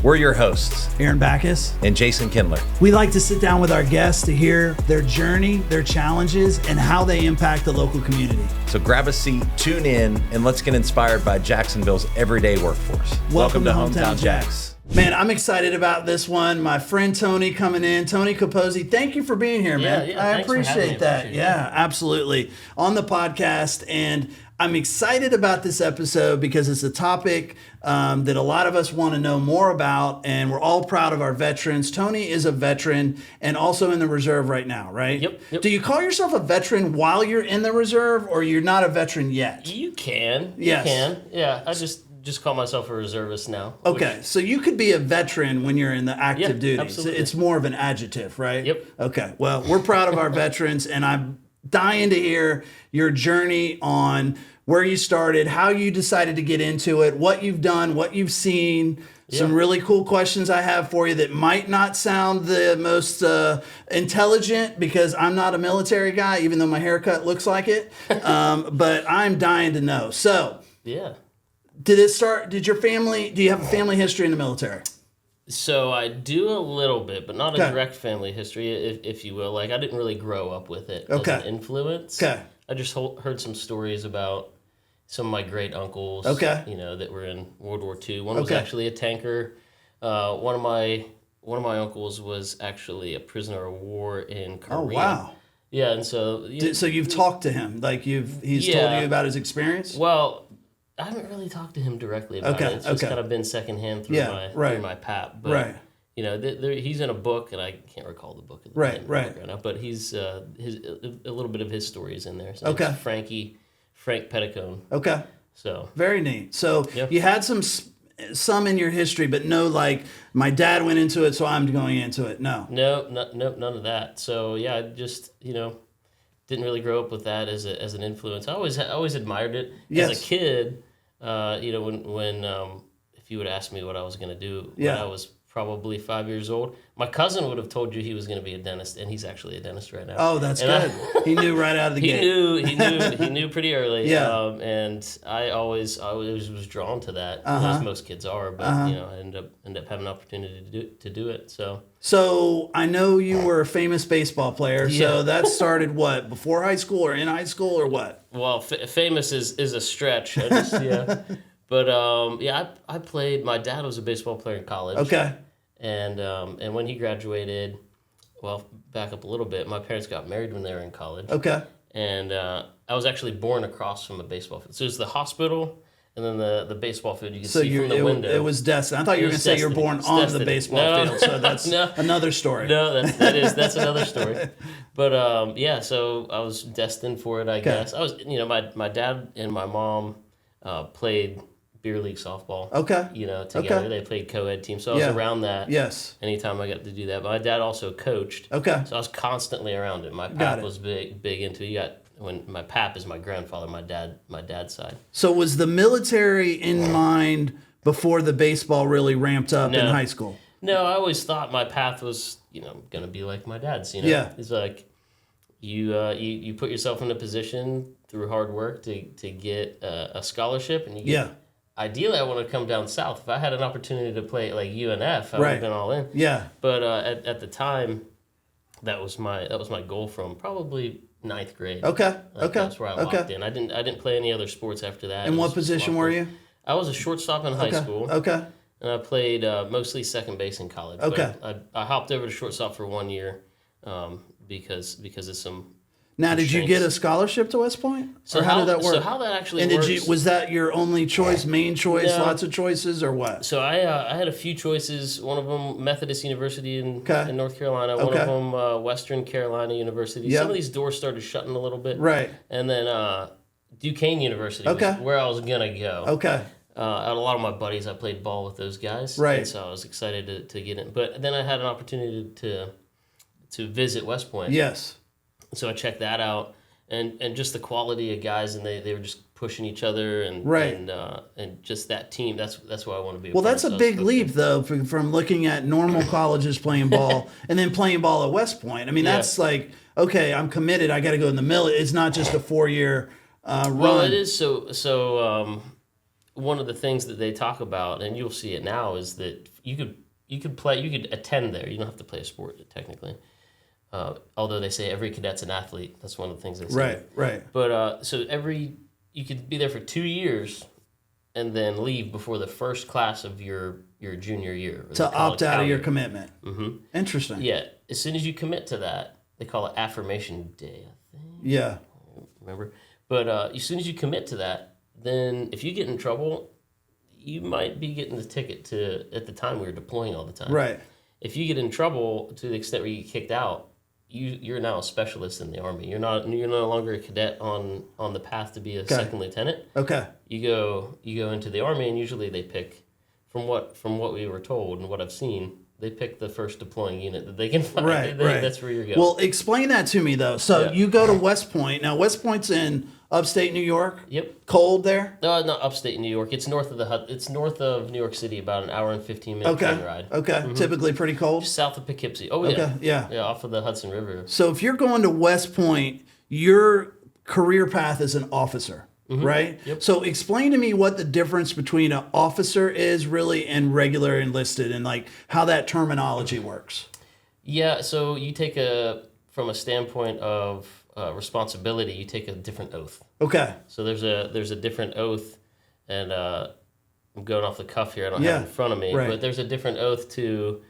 We're your hosts, Aaron Bacus and Jason Kindler. We like to sit down with our guests to hear their journey, their challenges, and how they impact the local community. So grab a seat, tune in, and let's get inspired by Jacksonville's everyday workforce. Welcome to Hometown Jax. Man, I'm excited about this one. My friend Tony coming in. Tony Capozzi, thank you for being here, man. Yeah, I appreciate that. Yeah, absolutely. On the podcast, and I'm excited about this episode because it's a topic that a lot of us want to know more about, and we're all proud of our veterans. Tony is a veteran and also in the reserve right now, right? Yep. Do you call yourself a veteran while you're in the reserve, or you're not a veteran yet? You can. Yes. You can. Yeah, I just call myself a reservist now. Okay, so you could be a veteran when you're in the active duty. Absolutely. It's more of an adjective, right? Yep. Okay, well, we're proud of our veterans, and I'm dying to hear your journey on where you started, how you decided to get into it, what you've done, what you've seen. Some really cool questions I have for you that might not sound the most intelligent because I'm not a military guy, even though my haircut looks like it. But I'm dying to know. So, Yeah. do you have a family history in the military? So I do a little bit, but not Okay. a direct family history, if you will. Like, I didn't really grow up with it as Okay. an influence. Okay. I just heard some stories about some of my great uncles, Okay. that were in World War II. One was Okay. actually a tanker. One of my uncles was actually a prisoner of war in Korea. Oh, wow. Yeah, and so So you've talked to him, like he's told Yeah. you about his experience? Well, I haven't really talked to him directly about Okay, it. It's just okay. kind of been secondhand through Yeah, through my pap. But, Right. he's in a book, and I can't recall the book. Right. Now, but he's a little bit of his story is in there. So Okay. it's Frank Petticone. Okay. So Very neat. So Yep. you had some in your history, but no, like, my dad went into it, so I'm going into it. No. no, none of that. So yeah, I just didn't really grow up with that as an influence. I always admired it Yes. as a kid. When if you would ask me what I was going to do when Yeah. I was probably 5 years old, my cousin would have told you he was going to be a dentist, and he's actually a dentist right now. Oh, that's And good. He knew right out of the gate. He knew pretty early. Yeah. And I always was drawn to that, as most kids are. But I end up having an opportunity to do it. So I know you were a famous baseball player. Yeah. So that started what, before high school or in high school or what? Well, famous is a stretch. But I played. My dad was a baseball player in college. Okay. And when he graduated, well, back up a little bit. My parents got married when they were in college. Okay. And I was actually born across from a baseball field. So it was the hospital, and then the baseball field you could see from the window. It was destined. I thought you were going to say you were born on the baseball field. So that's another story. No, that's another story. But so I was destined for it, I guess. I was, my dad and my mom played beer league softball. Okay. Together. Okay. They played co-ed teams. So I was around that. Yes. Anytime I got to do that. But my dad also coached. Okay. So I was constantly around it. My pap was big into it. When my pap is my grandfather, my dad's side. So was the military in mind before the baseball really ramped up in high school? No, I always thought my path was, going to be like my dad's, Yeah. It's like you put yourself in a position through hard work to get a scholarship, and you get ideally, I want to come down south. If I had an opportunity to play like UNF, I would have been all in. Yeah. But at the time, that was my goal from probably 9th grade. Okay. That's where I locked in. I didn't play any other sports after that. And what position were you? I was a shortstop in high school. Okay. And I played mostly second base in college. Okay. But I hopped over to shortstop for 1 year because of some. Now, did you get a scholarship to West Point? So or how did that work? So how that actually and works? was that your only choice, main choice, lots of choices, or what? So I had a few choices. One of them, Methodist University in North Carolina. One of them, Western Carolina University. Yep. Some of these doors started shutting a little bit. Right. And then Duquesne University was where I was going to go. Okay. A lot of my buddies, I played ball with those guys. Right. And so I was excited to get in. But then I had an opportunity to visit West Point. Yes. So I checked that out. And just the quality of guys, and they were just pushing each other, and and just that team. That's why I want to be. Well, that's a big leap, though, from looking at normal colleges playing ball and then playing ball at West Point. I mean, that's like, okay, I'm committed. I got to go in the middle. It's not just a 4-year run. Well, it is so. One of the things that they talk about, and you'll see it now, is that could attend there. You don't have to play a sport technically. Although they say every cadet's an athlete. That's one of the things they say. Right. But you could be there for 2 years and then leave before the first class of your junior year. To opt out of your commitment. Mm-hmm. Interesting. Yeah. As soon as you commit to that, they call it affirmation day, I think. Yeah. I don't remember. But as soon as you commit to that, then if you get in trouble, you might be getting the ticket to, at the time we were deploying all the time. Right. If you get in trouble to the extent where you get kicked out, you're now a specialist in the Army. You're no longer a cadet on the path to be a second lieutenant. Okay. You go into the Army, and usually they pick, from what we were told and what I've seen, they pick the first deploying unit that they can find. Right. That's where you're going. Well, explain that to me though. So you go to West Point. Now West Point's in upstate New York. Yep. Cold there? No, not upstate New York. It's north of New York City, about an hour and 15-minute train ride. Okay. Mm-hmm. Typically pretty cold. Just south of Poughkeepsie. Oh yeah. Okay. Yeah. Yeah, off of the Hudson River. So if you're going to West Point, your career path is an officer. Mm-hmm. Right? Yep. So explain to me what the difference between an officer is really and regular enlisted, and like how that terminology works. Yeah, so you take from a standpoint of responsibility, you take a different oath. Okay. So there's a different oath, and I'm going off the cuff here. I don't have it in front of me, but there's a different oath to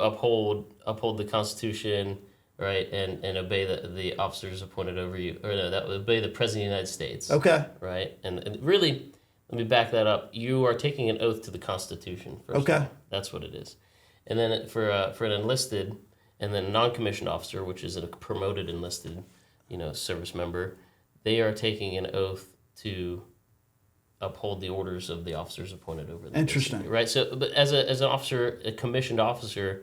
uphold the Constitution. Right, and obey the officers appointed over you, or no, that obey the President of the United States. Okay. Right, and really, let me back that up. You are taking an oath to the Constitution. First of all. That's what it is, and then for an enlisted, and then a non-commissioned officer, which is a promoted enlisted, service member, they are taking an oath to uphold the orders of the officers appointed over them. Interesting. Basically. Right. So, but as an officer, a commissioned officer.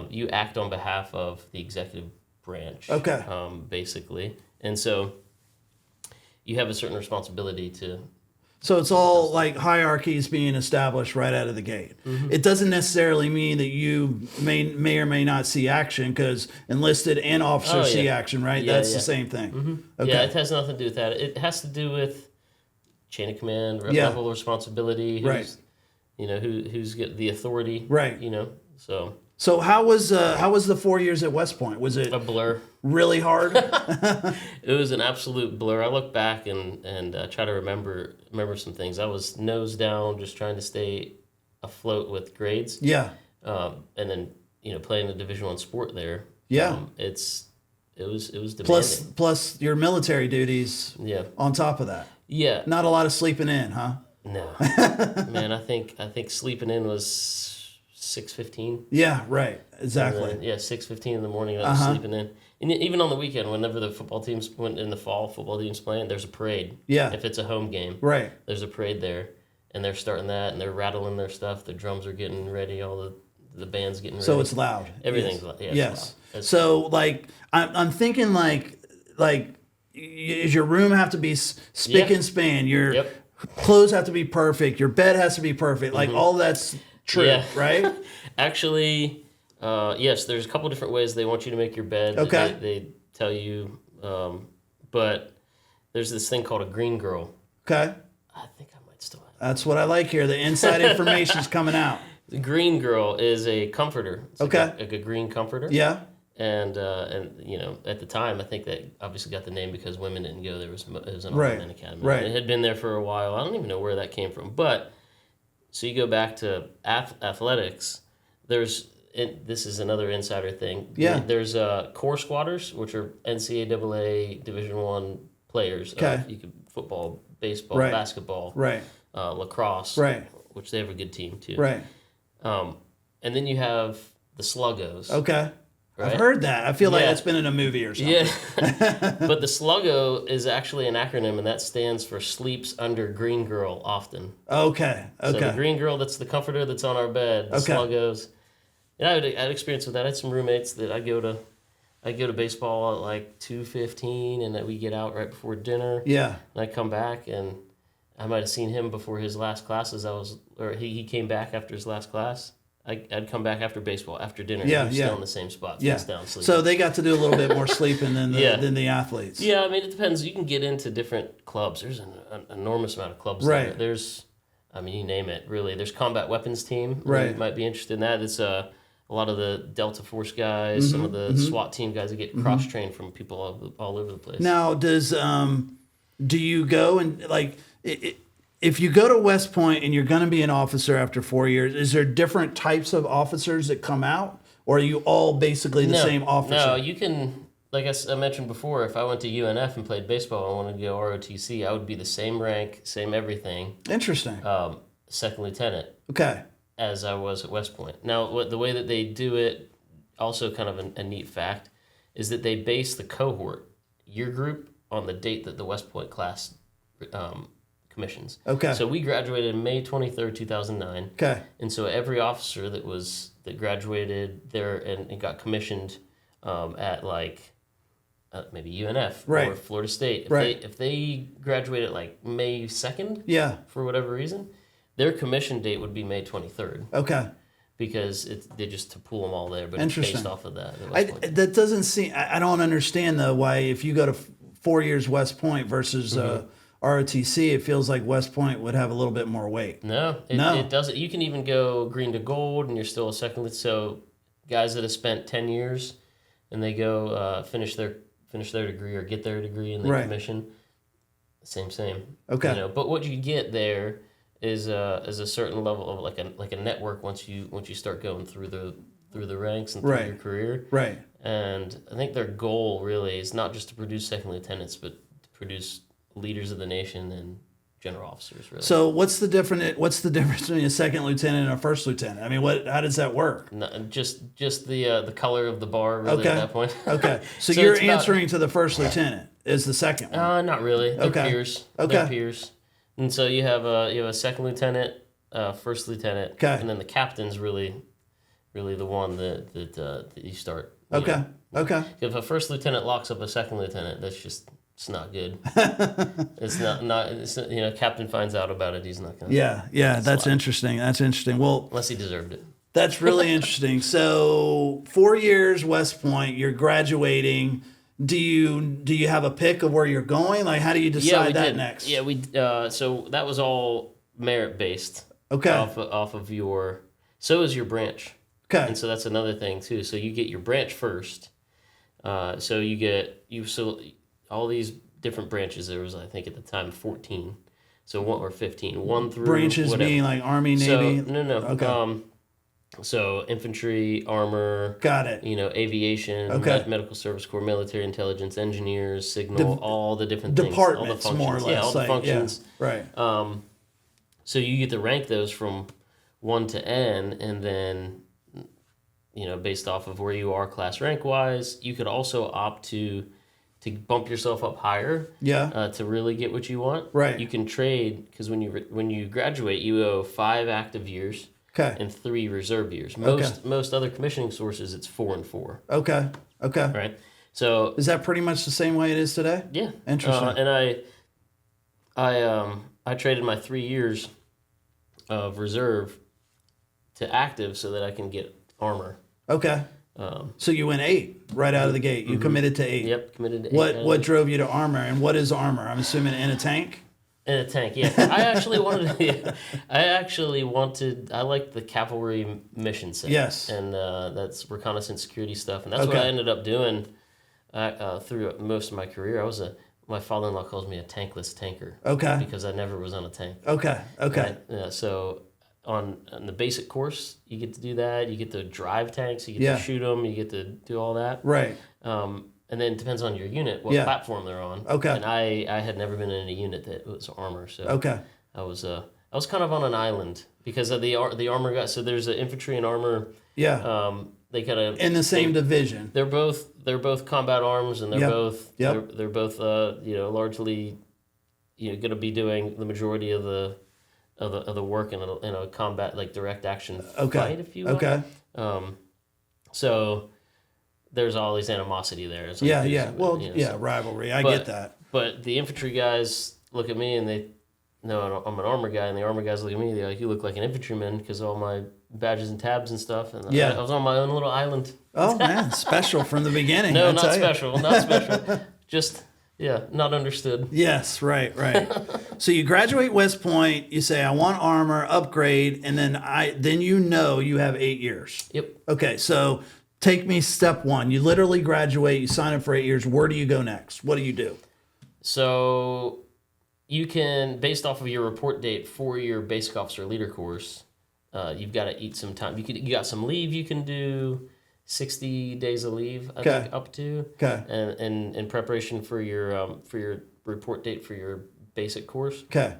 You act on behalf of the executive branch, basically. And so you have a certain responsibility to... So it's all like hierarchies being established right out of the gate. Mm-hmm. It doesn't necessarily mean that you may or may not see action, because enlisted and officers see action, right? Yeah, That's the same thing. Mm-hmm. Okay. Yeah, it has nothing to do with that. It has to do with chain of command, level of responsibility, who's got the authority, right? So how was the 4 years at West Point? Was it a blur? Really hard? It was an absolute blur. I look back and try to remember some things. I was nose down, just trying to stay afloat with grades. Yeah. And then playing a Division I sport there. Yeah. It was demanding. Plus your military duties. Yeah. On top of that. Yeah. Not a lot of sleeping in, huh? No. Man, I think sleeping in was 6:15. Yeah, right. Exactly. Then, 6:15 in the morning. I was sleeping in, and even on the weekend, whenever the football teams went in the fall, football teams playing, there's a parade. Yeah. If it's a home game, right? There's a parade there, and they're starting that, and they're rattling their stuff. The drums are getting ready. All the band's getting ready. So it's loud. Everything's loud. Yeah, yes. Loud. So like I'm thinking like does your room have to be spick and span? Your clothes have to be perfect. Your bed has to be perfect. Like all that's true, right? Actually, yes, there's a couple different ways they want you to make your bed. Okay. They tell you, but there's this thing called a green girl. Okay. I think I might still have it. That's what I like here. The inside information's coming out. The green girl is a comforter. It's like a green comforter. Yeah. And at the time, I think that obviously got the name because women didn't go. It was an all-men academy. Right. It had been there for a while. I don't even know where that came from. But so you go back to athletics. This is another insider thing. Yeah. There's core squatters, which are NCAA Division I players. Okay. You could football, baseball, basketball, lacrosse, which they have a good team too. Right. And then you have the sluggos. Okay. Right? I've heard that. I feel like that's been in a movie or something. Yeah. But the sluggo is actually an acronym, and that stands for sleeps under green girl often. Okay. So the green girl, that's the comforter that's on our bed. The sluggos. And I had experience with that. I had some roommates that I go to baseball at like 2:15, and that we get out right before dinner. Yeah. And I come back, and I might have seen him before his last classes. He came back after his last class. I'd come back after baseball, after dinner. Yeah, still in the same spot. Yeah. Down sleeping. So they got to do a little bit more sleeping than the athletes. Yeah, I mean, it depends. You can get into different clubs. There's an enormous amount of clubs. Right. There's I mean, you name it, really. There's combat weapons team. Right. You might be interested in that. It's a lot of the Delta Force guys, some of the SWAT team guys that get cross-trained from people all over the place. Now, do you go and, like, if you go to West Point and you're going to be an officer after 4 years, is there different types of officers that come out? Or are you all basically the same officer? No, you can, like I mentioned before, if I went to UNF and played baseball and wanted to go ROTC, I would be the same rank, same everything. Interesting. Second lieutenant. Okay. As I was at West Point. Now, the way that they do it, also kind of a neat fact, is that they base the cohort, your group, on the date that the West Point class commissions. Okay. So we graduated May 23rd, 2009. Okay. And so every officer that graduated there and got commissioned at like maybe UNF or Florida State, if they graduated like May 2nd, for whatever reason, their commission date would be May 23rd. Okay. Because they just to pull them all there, but it's based off of that. That doesn't seem. I don't understand though why if you go to 4 years West Point versus ROTC, it feels like West Point would have a little bit more weight. No, it doesn't. You can even go green to gold, and you're still a second. So guys that have spent 10 years and they go finish their degree or get their degree and they commission, same. Okay. But what you get there is a certain level of like a network once you start going through the ranks and through your career. Right. And I think their goal really is not just to produce second lieutenants, but to produce leaders of the nation and general officers. Really. So what's the difference between a second lieutenant and a first lieutenant? I mean, how does that work? No, just the color of the bar really at that point. Okay. So you're answering to the first lieutenant is the second one. Not really. They're peers. Okay. They're peers. And so you have a second lieutenant, first lieutenant, and then the captain's really the one that you start. Okay. Okay. If a first lieutenant locks up a second lieutenant, it's not good. It's not captain finds out about it, he's not going to. Yeah, that's interesting. Well, unless he deserved it. That's really interesting. So 4 years West Point, you're graduating. Do you have a pick of where you're going? Like, how do you decide that next? Yeah, so that was all merit based. Okay. Off of your, so is your branch. Okay. And so that's another thing too. So you get your branch first. So all these different branches. There was, I think at the time, 14. So 1 or 15. 1 through branches whatever. Being like Army, Navy. No. Okay. So infantry, armor. Got it. Aviation. Okay. Medical Service Corps, military intelligence, engineers, signal, all the different things. Departments, all the functions. more or less. Yeah, all the functions. Yeah. Right. So you get to rank those from 1 to N, and then, based off of where you are class rank wise, you could also opt to bump yourself up higher. Yeah. To really get what you want. Right. You can trade, because when you graduate, you owe 5 active years. Okay. And 3 reserve years. Most other commissioning sources, it's 4 and 4. Okay. Right. So is that pretty much the same way it is today? Yeah. Interesting. And I traded my 3 years of reserve to active so that I can get armor. Okay. So you went 8 right out of the gate. You committed to 8. Yep, committed to 8. What drove you to armor, and what is armor? I'm assuming in a tank. In a tank, yeah. I actually wanted. I liked the cavalry mission set. Yes. And that's reconnaissance security stuff, and that's what I ended up doing through most of my career. My father-in-law calls me a tankless tanker. Okay. Because I never was on a tank. Okay. Right? Yeah. So on the basic course, you get to do that. You get to drive tanks. You get to shoot them. You get to do all that. Right. And then it depends on your unit, what platform they're on. Okay. And I had never been in a unit that was armor, so I was kind of on an island because of the armor guys. So there's an infantry and armor. Yeah. They kind of in the same division. They're both combat arms, and they're both largely going to be doing the majority of the work in a combat, like direct action fight, if you will. Okay. So there's always animosity there. Like rivalry. I get that. But the infantry guys look at me and they know I'm an armor guy, and the armor guys look at me. They're like, "You look like an infantryman," because all my badges and tabs and stuff. And I was on my own little island. Oh man, special from the beginning. No, not special. Not special. Just Yeah, not understood. Yes, right. So you graduate West Point, you say, I want armor, upgrade, and then you have 8 years. Yep. Okay, so take me step one. You literally graduate, you sign up for 8 years. Where do you go next? What do you do? So you can, based off of your report date for your basic officer leader course, you've got to eat some time. You got some leave you can do. 60 days of leave, I think, up to. Okay. And in preparation for your report date for your basic course. Okay.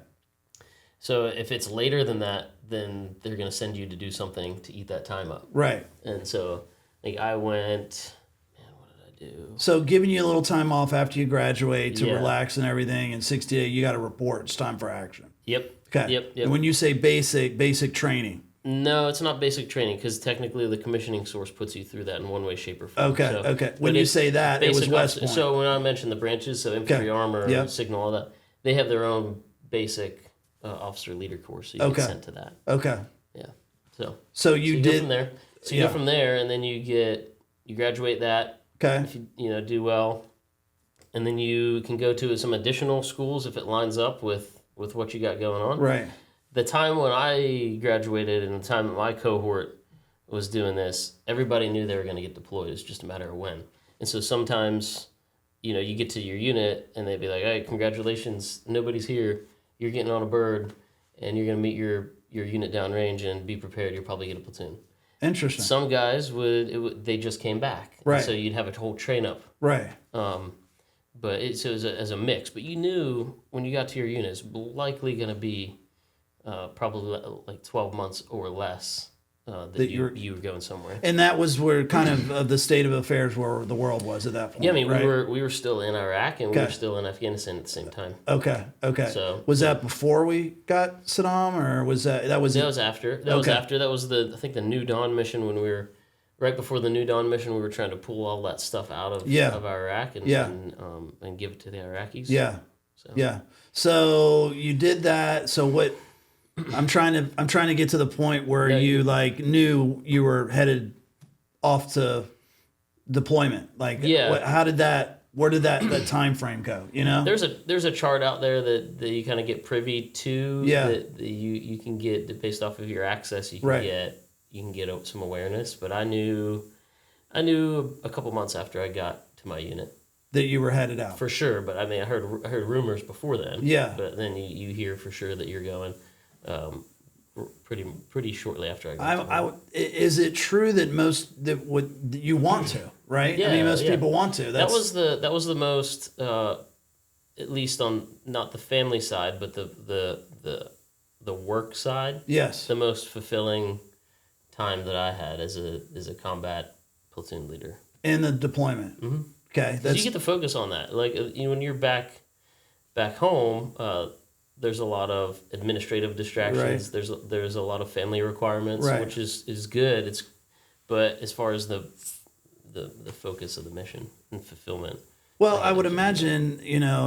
So if it's later than that, then they're going to send you to do something to eat that time up. Right. And so, like, I went, man, what did I do? So giving you a little time off after you graduate to Yeah. relax and everything, and 60 days, you got to report. It's time for action. Yep. Okay. Yep. And when you say basic training. No, it's not basic training because technically the commissioning source puts you through that in one way, shape, or form. Okay, So, okay. When you say that, it was West Point. So when I mentioned the branches, so infantry, armor, signal, all that, they have their own basic officer leader course, so you get sent to that. Okay. Yeah. So you go did from there. So you go from there, and then you graduate that. Okay. If you do well, and then you can go to some additional schools if it lines up with what you got going on. Right. The time when I graduated and the time that my cohort was doing this, everybody knew they were going to get deployed. It's just a matter of when. And so sometimes, you get to your unit and they'd be like, hey, congratulations, nobody's here. You're getting on a bird and you're going to meet your unit downrange and be prepared. You'll probably get a platoon. Interesting. Some guys they just came back. Right. And so you'd have a whole train up. Right. But it was as a mix. But you knew when you got to your unit, it's likely going to be probably like 12 months or less that you were going somewhere. And that was where kind of the state of affairs where the world was at that point. Yeah, I mean, right? we were still in Iraq and we were still in Afghanistan at the same time. Okay. So was that before we got Saddam, or was that was after? Was after. That was I think the New Dawn mission when we were right before the New Dawn mission. We were trying to pull all that stuff out of Iraq and give it to the Iraqis. Yeah. So you did that. So what? I'm trying to get to the point where you knew you were headed off to deployment. How did that? Where did that time frame go? There's a chart out there that you kind of get privy to. Yeah. That you can get based off of your access. You can get some awareness. But I knew a couple months after I got to my unit that you were headed out for sure. But I mean, I heard rumors before then. Yeah. But then you hear for sure that you're going. Pretty shortly after I got is it true that you want to, right? Yeah, I mean, most people want to. That was the most, at least on not the family side, but the work side. Yes, the most fulfilling time that I had as a combat platoon leader in the deployment. Mm-hmm. Okay, you get to focus on that. Like when you're back home. There's a lot of administrative distractions. Right. There's a lot of family requirements, which is good. But as far as the focus of the mission and fulfillment. Well, I would imagine,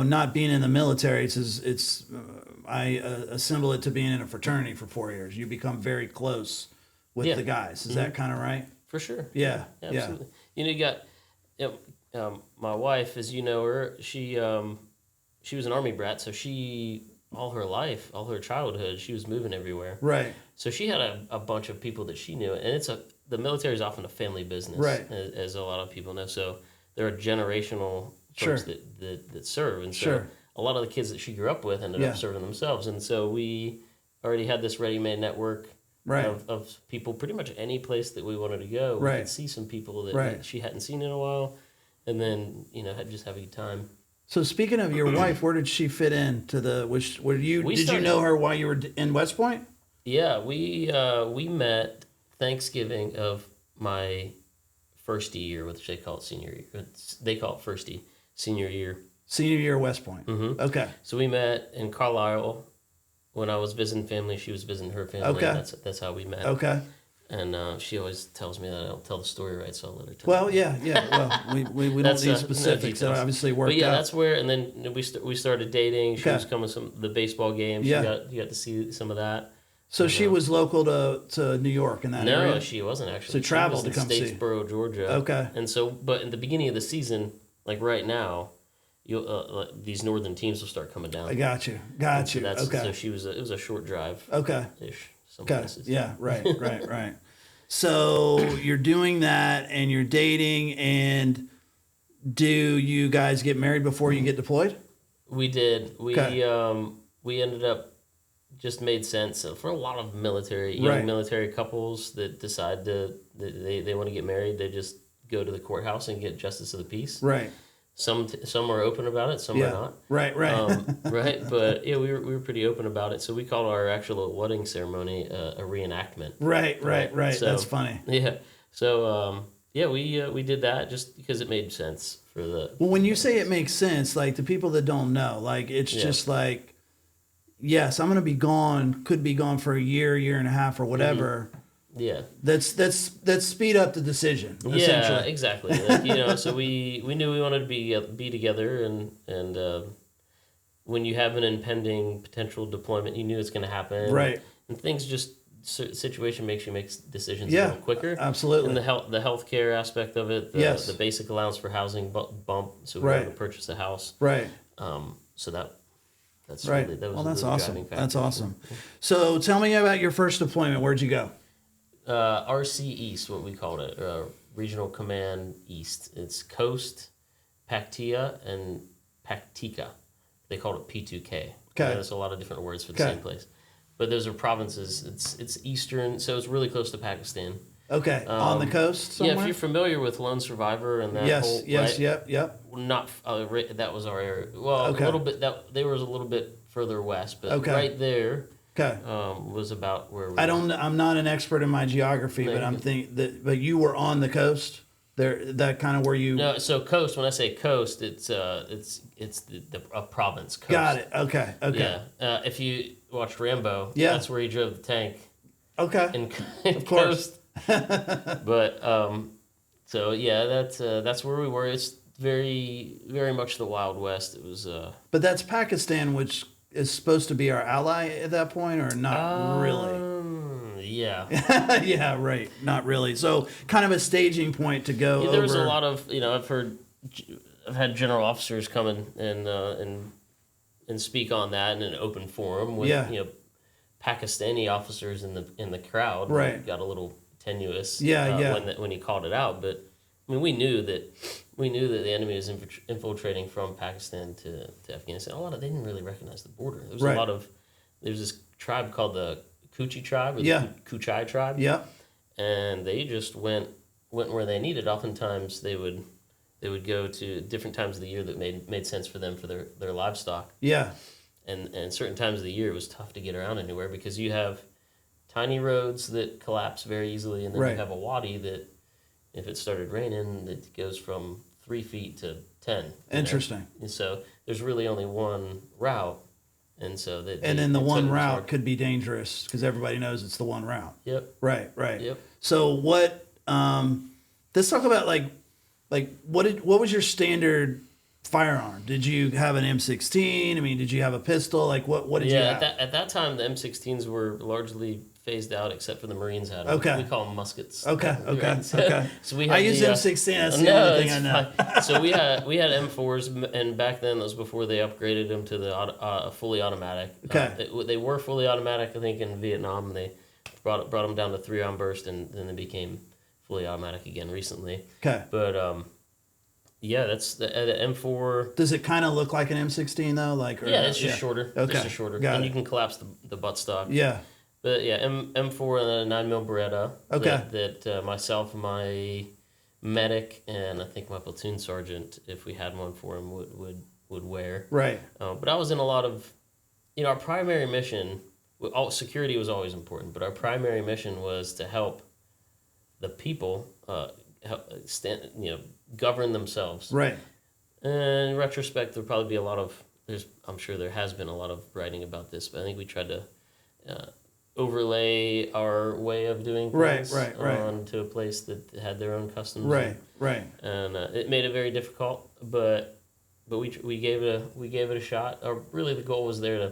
not being in the military, I assemble it to being in a fraternity for 4 years. You become very close with the guys. Is that kind of right? For sure. Yeah. Absolutely. You got my wife, as you know her, she was an Army brat, so all her life, all her childhood, she was moving everywhere. Right. So she had a bunch of people that she knew, and the military is often a family business, right? As a lot of people know. So there are generational folks that serve, and so a lot of the kids that she grew up with ended up serving themselves, and so we already had this ready-made network of people. Pretty much any place that we wanted to go, we could see some people that she hadn't seen in a while, and then just have a good time. So speaking of your wife, where did she fit in to the? Did you know her while you were in West Point? Yeah, we met Thanksgiving of my first year, which they call it senior year. They call it firstie, senior year. Senior year West Point. Mm-hmm. Okay. So we met in Carlisle when I was visiting family. She was visiting her family. Okay. That's how we met. Okay. And she always tells me that I don't tell the story right, so I'll let her tell. Well, yeah. Well, we don't need specifics. That obviously worked out. But yeah, that's where, and then we started dating. She was coming to the baseball games. You got to see some of that. So she was local to New York in that area? No, she wasn't actually. So traveled to come see. Statesboro, Georgia. Okay. And so, but in the beginning of the season, like right now, these northern teams will start coming down. I got you. So Okay. So it was a short drive. Okay. Ish. Some Okay. places. Yeah. Right. So you're doing that, and you're dating, and do you guys get married before you get deployed? We did. Okay. We ended up just made sense for a lot of young military couples that decide they want to get married. They just go to the courthouse and get justice of the peace. Right. Some are open about it, some are not. Right. Right. But yeah, we were pretty open about it. So we called our actual wedding ceremony a reenactment. Right. So, That's funny. Yeah. So we did that just because it made sense for the. Well, when you say it makes sense, like the people that don't know, like it's just like, yes, I'm going to be gone. Could be gone for a year and a half, or whatever. Mm-hmm. Yeah. That's speed up the decision. Yeah, exactly. Like, so we knew we wanted to be together, and when you have an impending potential deployment, you knew it's going to happen. Right. And things just situation makes you make decisions a Yeah, little quicker. absolutely. And the healthcare aspect of it, Yes. the basic allowance for housing bump, so we were able to purchase a house. Right. So that's Right. really, that was Well, a that's really awesome. driving factor. That's awesome. So tell me about your first deployment. Where'd you go? RC East, what we called it, Regional Command East. It's Coast, Paktia, and Paktika. They called it P2K. Okay. There's a lot of different words for the same place. But those are provinces. It's eastern, so it's really close to Pakistan. Okay. On the coast somewhere? Yeah, if you're familiar with Lone Survivor and that Yes, whole... yes, right? yep. Not that was our area. Well, Okay. a little bit, they were a little bit further west, but Okay. right there Okay. was about where we I'm not an expert in my geography, but I'm thinking that, but you were on the coast there, that kind of where you. No, so coast. When I say coast, it's a province. Coast. Got it. Okay. Yeah. If you watched Rambo, Yeah. that's where he drove the tank. Okay. In Of course. Coast. But so yeah, that's where we were. It's very very much the Wild West. It was. But that's Pakistan, which is supposed to be our ally at that point, or not really? Yeah. Yeah, right. Not really. So kind of a staging point to go. Yeah, there was a lot of I've had general officers come and speak on that in an open forum with Pakistani officers in the crowd. Right. Got a little tenuous. When he called it out, but I mean we knew that the enemy was infiltrating from Pakistan to Afghanistan. They didn't really recognize the border. There was there's this tribe called the Kuchi tribe or the Kuchai tribe. Yeah. And they just went where they needed. Oftentimes they would go to different times of the year that made sense for them for their livestock. Yeah. And certain times of the year it was tough to get around anywhere because you have tiny roads that collapse very easily, and then you have a wadi that if it started raining, it goes from 3 feet to 10. Interesting. And so there's really only one route. And so then the one route could be dangerous because everybody knows it's the one route. Yep. Right. Yep. So what? Let's talk about like what was your standard firearm? Did you have an M16? I mean, did you have a pistol? Like what did you have? At that time the M16s were largely phased out except for the Marines had them. Okay. We call them muskets. Okay. Right? So we had I use M16. That's the only thing I know. So we had M4s, and back then that was before they upgraded them to the fully automatic. Okay. They were fully automatic, I think, in Vietnam, and they brought them down to 3-round burst, and then they became fully automatic again recently. Okay. But that's the M4. Does it kind of look like an M16 though? It's just shorter. Okay. It's just shorter. Got and it. you can collapse the buttstock. Yeah. But yeah, M4 and a 9mm Beretta. Okay. That myself and my medic and I think my platoon sergeant, if we had one for him, would wear. Right. But I was in a lot of, our primary mission. Security was always important, but our primary mission was to help the people govern themselves. Right. And in retrospect, there'll probably be a lot of. I'm sure there has been a lot of writing about this, but I think we tried to overlay our way of doing things onto a place that had their own customs. Right. And it made it very difficult, but we gave it a shot. Really, the goal was there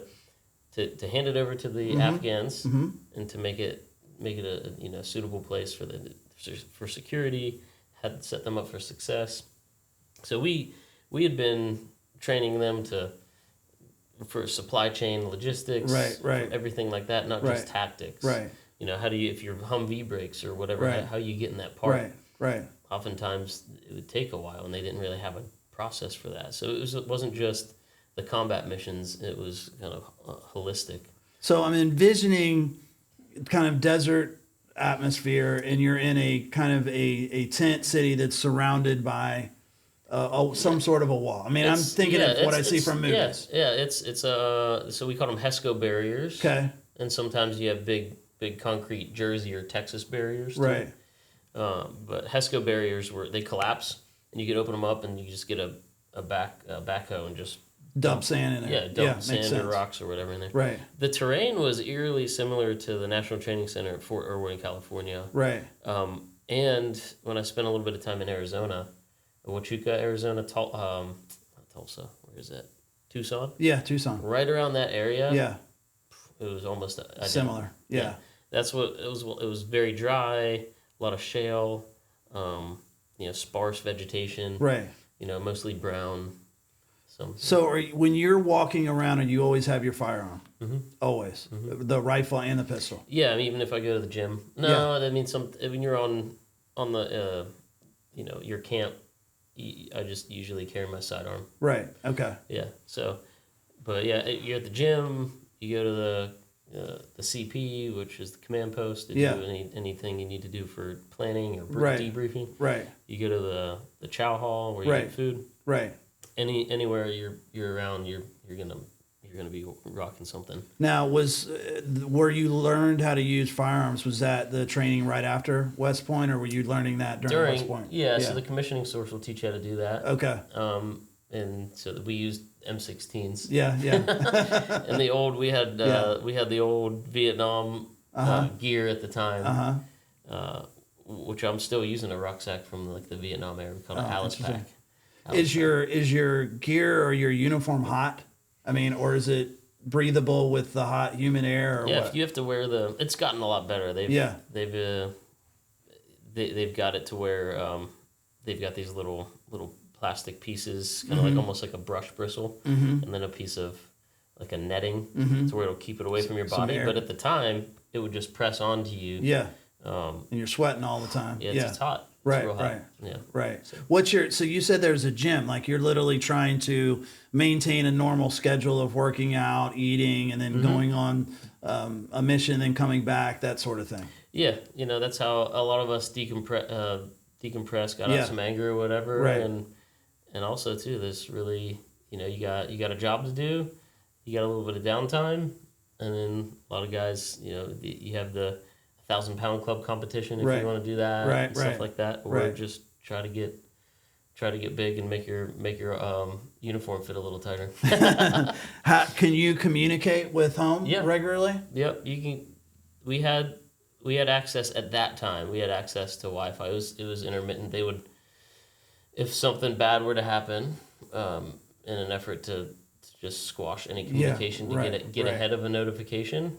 to hand it over to the Afghans and to make it a suitable place for security. Had set them up for success. So we had been training them for supply chain logistics, right, everything like that, not just tactics. Right. You know, how do you, if your Humvee breaks or whatever, how you get in that part? Right. Oftentimes it would take a while, and they didn't really have a process for that. So it wasn't just the combat missions; it was kind of holistic. So I'm envisioning kind of desert atmosphere, and you're in a kind of a tent city that's surrounded by some sort of a wall. I mean, I'm thinking of what I see from movies. It's so we call them HESCO barriers. Okay. And sometimes you have big concrete Jersey or Texas barriers. Right. But HESCO barriers they collapse, and you can open them up, and you just get a backhoe and just dump sand in there. Dump sand or rocks or whatever in there. Right. The terrain was eerily similar to the National Training Center at Fort Irwin, California. Right. And when I spent a little bit of time in Arizona, Huachuca, Arizona, not Tulsa, where is that? Tucson? Yeah, Tucson. Right around that area. Yeah. It was almost identical. Similar. Yeah. That's what it was. It was very dry, a lot of shale, sparse vegetation. Right. Mostly brown. So when you're walking around, and you always have your firearm? Mm-hmm. Always. Mm-hmm. The rifle and the pistol? Yeah, I mean, even if I go to the gym. No, I mean, when you're on the, your camp, I just usually carry my sidearm. Right, okay. Yeah, so, but yeah, you're at the gym, you go to the CP, which is the command post, to do anything you need to do for planning or debriefing. Right. You go to the chow hall where you eat food. Right. Anywhere you're around, you're gonna be rocking something. Now, where you learned how to use firearms, was that the training right after West Point, or were you learning that during West Point? Yeah, so the commissioning source will teach you how to do that. Okay. And so we used M16s. Yeah. And we had the old Vietnam gear at the time, which I'm still using, a rucksack from the Vietnam era. We call it Alice Pack. Is your gear or your uniform hot? I mean, or is it breathable with the hot humid air? Or what? If you have to wear it's gotten a lot better. They've got it to where they've got these little plastic pieces, kind of like almost like a brush bristle, and then a piece of like a netting, to where it'll keep it away from your body. But at the time, it would just press onto you. Yeah. And you're sweating all the time. Yeah, it's hot. Right, real hot. right. Yeah. Right. So you said there's a gym, like you're literally trying to maintain a normal schedule of working out, eating, and then going on a mission, then coming back, that sort of thing. Yeah, that's how a lot of us decompress, got out some anger or whatever, right. and also too, this really, you got a job to do, you got a little bit of downtime, and then a lot of guys, you have the 1,000-pound club competition if you want to do that, and stuff like that, or just try to get big and make your uniform fit a little tighter. Can you communicate with home regularly? Yep, you can. We had access at that time. We had access to Wi-Fi. It was intermittent. They would, if something bad were to happen, in an effort to just squash any communication to get ahead of a notification,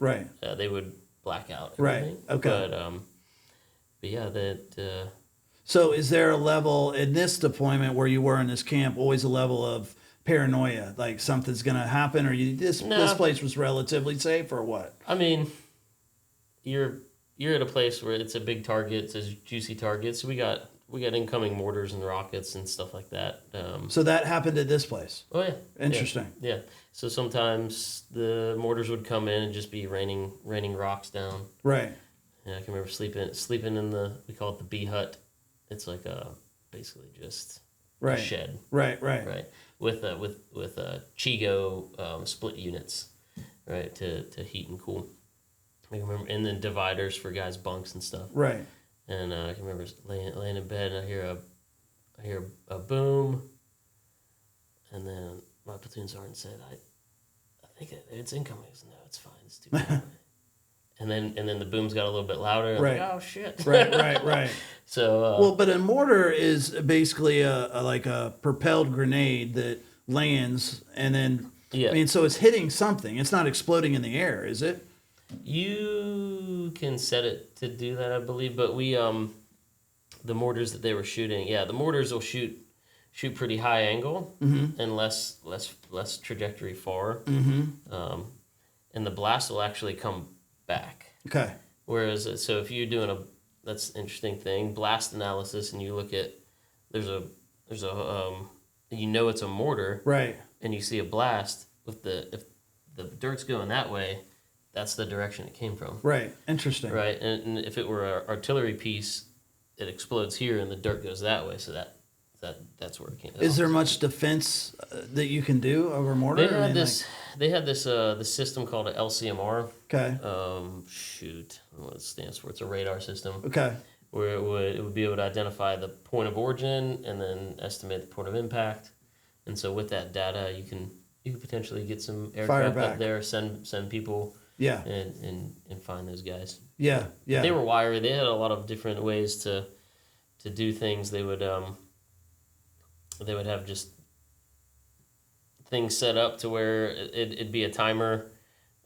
they would black out everything. Right. Okay. But yeah, that. So is there a level in this deployment where you were in this camp, always a level of paranoia, like something's going to happen, or this place was relatively safe, or what? I mean, you're at a place where it's a big target, it's a juicy target. So we got incoming mortars and rockets and stuff like that. So that happened at this place. Oh yeah. Interesting. Yeah. So sometimes the mortars would come in and just be raining rocks down. Right. Yeah, I can remember sleeping in we call it the bee hut. It's like basically just a shed. Right. With Chigo split units, right, to heat and cool. I can remember, and then dividers for guys' bunks and stuff. Right. And I can remember laying in bed, and I hear a boom, and then my platoon sergeant said, "I think it's incoming." I said, "No, it's fine. It's too far away." And then the booms got a little bit louder. I'm like, oh shit! Right. So but a mortar is basically a propelled grenade that lands, and then I mean, so it's hitting something. It's not exploding in the air, is it? You can set it to do that, I believe, but we the mortars that they were shooting, the mortars will shoot shoot pretty high angle and less trajectory far. And the blast will actually come back. Okay. Whereas, so if you're doing that's an interesting thing, blast analysis, and you look at, there's a it's a mortar. Right. And you see a blast if the dirt's going that way, that's the direction it came from. Right. Interesting. Right. And if it were an artillery piece, it explodes here and the dirt goes that way. So that's where it came. Is there much defense that you can do over mortar? They had this system called an LCMR. Okay. What it stands for? It's a radar system. Okay. Where it would be able to identify the point of origin and then estimate the point of impact. And so with that data, you can potentially get some aircraft up there, send people. Yeah. And find those guys. Yeah. Yeah. They were wiry. They had a lot of different ways to do things. They would have just things set up to where it'd be a timer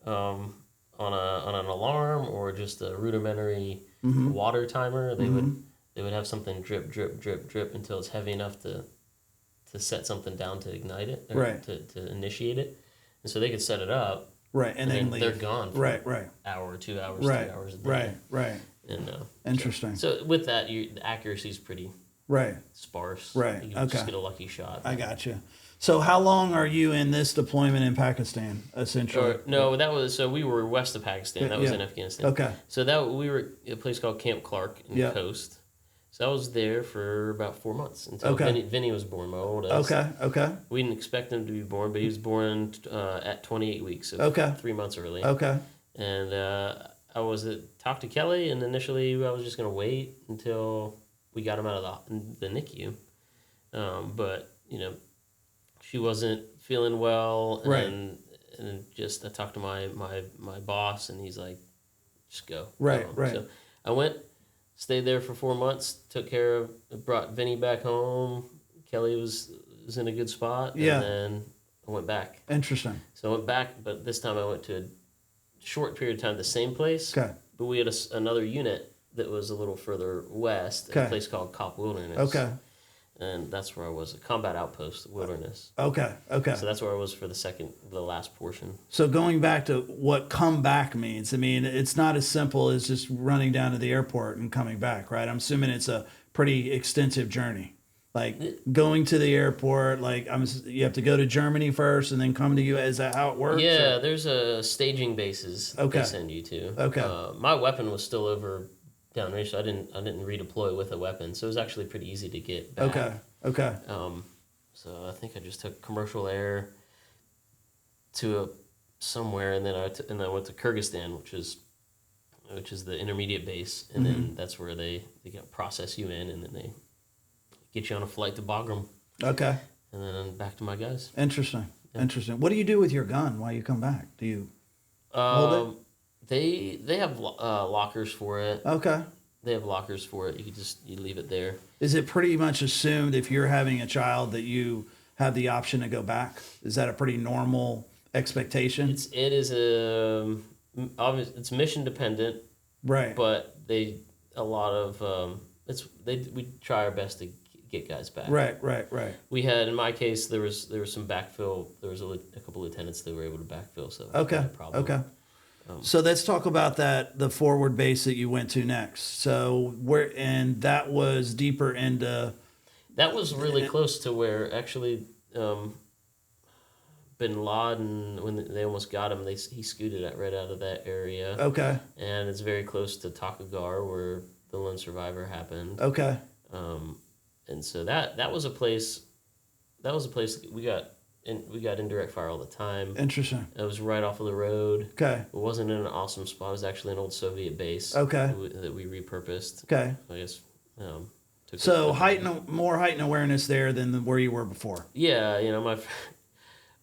on an alarm or just a rudimentary water timer. They would have something drip until it's heavy enough to set something down to ignite it, right? To initiate it, and so they could set it up, right, and then they're gone. For right, hour, 2 hours, right, 3 hours a day. Right. And interesting. So with that, the accuracy is pretty sparse. Right. You can just get a lucky shot. I got you. So how long are you in this deployment in Pakistan, essentially? So we were west of Pakistan. That was in Afghanistan. Okay. So we were at a place called Camp Clark in the coast. So I was there for about 4 months until Vinny was born, my oldest. Okay. We didn't expect him to be born, but he was born at 28 weeks, so 3 months early. Okay. And I talked to Kelly, and initially I was just going to wait until we got him out of the NICU. But, she wasn't feeling well. Right. And just I talked to my boss, and he's like, just go. Right. So I went, stayed there for 4 months, brought Vinny back home. Kelly was in a good spot. Yeah. And then I went back. Interesting. So I went back, but this time I went to a short period of time, the same place. Okay. But we had another unit that was a little further west, a place called Cop Wilderness. Okay. And that's where I was, a combat outpost, Wilderness. Okay. So that's where I was for the last portion. So going back to what come back means, I mean, it's not as simple as just running down to the airport and coming back, right? I'm assuming it's a pretty extensive journey. Like going to the airport, you have to go to Germany first and then come to you. Is that how it works? Yeah, there's a staging bases they send you to. Okay. My weapon was still over downrange, so I didn't redeploy with a weapon, so it was actually pretty easy to get back. Okay. So I think I just took commercial air to somewhere, and then I went to Kyrgyzstan, which is the intermediate base, and then that's where they process you in, and then they get you on a flight to Bagram. Okay. And then back to my guys. Interesting. What do you do with your gun while you come back? Do you hold it? They have lockers for it. Okay. They have lockers for it. You leave it there. Is it pretty much assumed if you're having a child that you have the option to go back? Is that a pretty normal expectation? It's mission dependent. Right. But we try our best to get guys back. Right. We had, in my case, there was some backfill. There was a couple lieutenants that were able to backfill. So okay. Okay. So let's talk about the forward base that you went to next. So that was deeper into. That was really close to where actually Bin Laden, when they almost got him, he scooted right out of that area. Okay. And it's very close to Takagar, where the lone survivor happened. Okay. And so that was a place. That was a place we got indirect fire all the time. Interesting. It was right off of the road. Okay. It wasn't in an awesome spot. It was actually an old Soviet base. Okay. That we repurposed. Okay. I guess. So more height and awareness there than where you were before. Yeah,